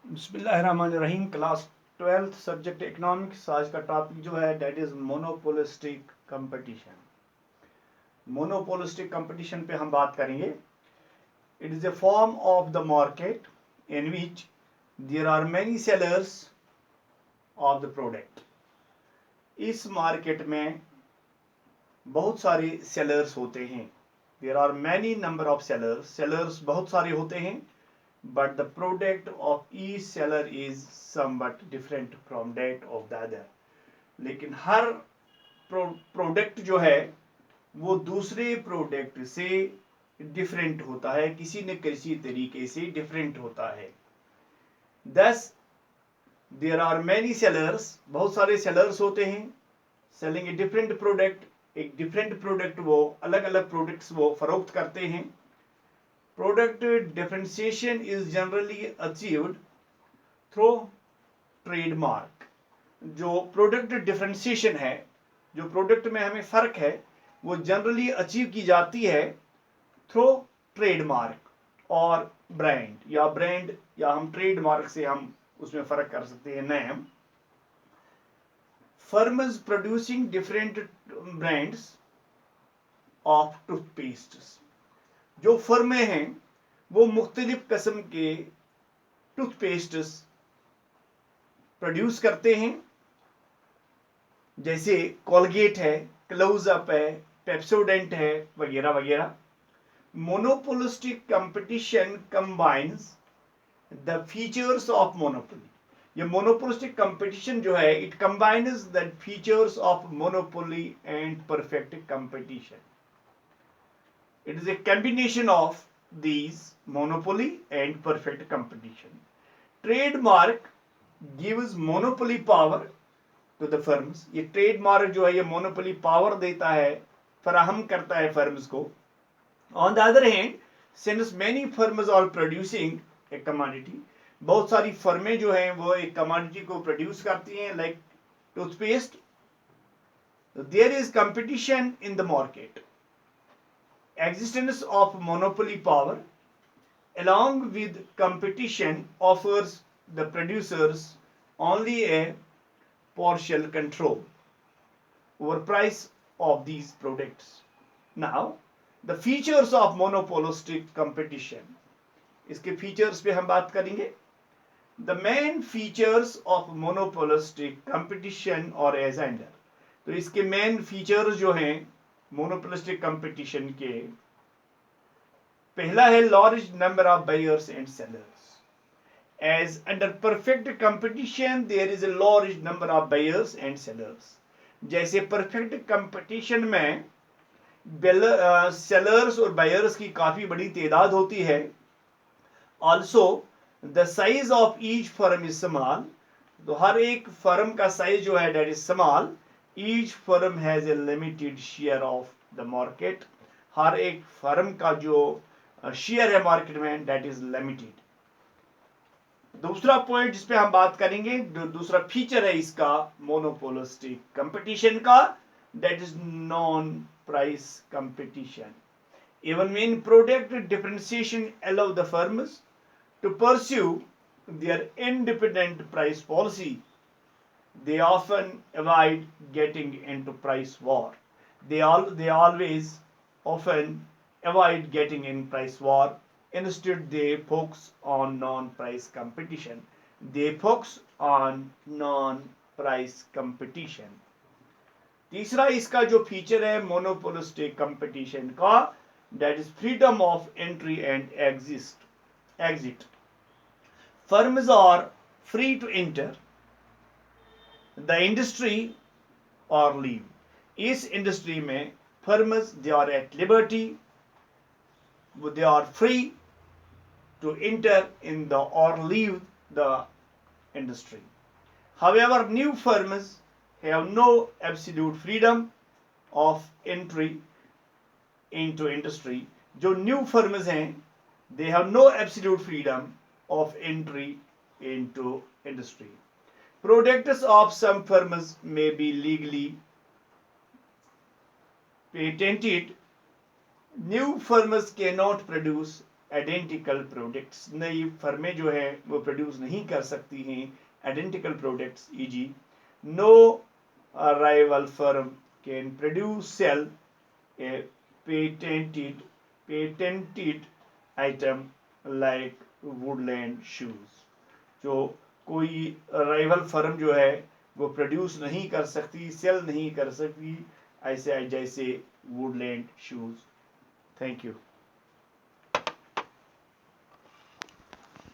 बिस्मिल्लाहिर्रहमानिर्रहीम। Class 12th subject economics. आज का टॉपिक जो है that is monopolistic competition. Monopolistic competition पे हम बात करेंगे। It is a form of the market in which there are many sellers of the product. इस मार्केट में बहुत सारे सेलर्स होते हैं। There are many number of sellers. Sellers बहुत सारे होते हैं, but the product of each seller is somewhat different from that of the other। लेकिन हर प्रोडक्ट जो है वो दूसरे प्रोडक्ट से डिफरेंट होता है, किसी न किसी तरीके से डिफरेंट होता है। Thus there are many sellers, बहुत सारे सेलर्स होते हैं, सेलिंग ए डिफरेंट प्रोडक्ट। एक डिफरेंट प्रोडक्ट वो अलग अलग प्रोडक्ट्स वो फरोख्त करते हैं। Product differentiation is generally achieved through trademark। जो प्रोडक्ट डिफरेंशिएशन है, जो प्रोडक्ट में हमें फर्क है, वो जनरली अचीव की जाती है थ्रू ट्रेडमार्क और ब्रांड या हम ट्रेडमार्क से हम उसमें फर्क कर सकते हैं। Name firms producing different brands of toothpaste. जो फर्में हैं वो मुख्तलिफ किस्म के टूथपेस्ट प्रोड्यूस करते हैं, जैसे कोलगेट है, क्लोजअप है, पेप्सोडेंट है, वगैरह वगैरह। Monopolistic competition combines the features of monopoly. ये मोनोपोलिस्टिक कंपटीशन जो है, it combines the features of monopoly and perfect competition. It is a combination of these, monopoly and perfect competition. Trademark gives monopoly power to the firms। ये trademark जो है ये monopoly power देता है, फराहम करता है firms को। On the other hand, since many firms are producing a commodity, बहुत सारी फर्में जो हैं वो एक commodity को produce करती हैं, like toothpaste, there is competition in the market। Existence of monopoly power along with competition offers the producers only a partial control over price of these products। Now the features of monopolistic competition, इसके features पे हम बात करेंगे। The main features of monopolistic competition or as under, तो इसके main features जो हैं monopolistic competition के, पहला है large number of buyers and sellers. As under perfect competition there is a large number of buyers and sellers. जैसे perfect competition में sellers और बायर्स की काफी बड़ी तादाद होती है। Also the size of each firm is small. तो हर एक फर्म का साइज जो है that is small. Each firm has a limited share of the market। हर एक फर्म का जो शेयर है मार्केट में दैट इज लिमिटेड। दूसरा पॉइंट जिस पे हम बात करेंगे, दूसरा फीचर है इसका मोनोपोलिस्टिक कंपटीशन का, that is non price competition. Even mean product differentiation allow the firms to pursue their independent price policy. They often avoid getting into price war। They always often avoid getting in price war। Instead they focus on non-price competition। They focus on non-price competition। तीसरा इसका जो feature है monopolistic competition का, that is freedom of entry and exit। Firms are free to enter the industry or leave। इस industry में firms they are at liberty, they are free to enter in the और leave the industry. However, new firms have no absolute freedom of entry into industry। जो new firms हैं they have no absolute freedom of entry into industry। Products of some firms may be legally patented। New firms cannot produce identical products, नई फर्में जो है वो produce नहीं कर सकती हैं identical products, E G. No rival firm can produce sell a patented item like Woodland shoes. जो कोई राइवल फर्म जो है वो प्रोड्यूस नहीं कर सकती, सेल नहीं कर सकती ऐसे जैसे वुडलैंड शूज। Thank you.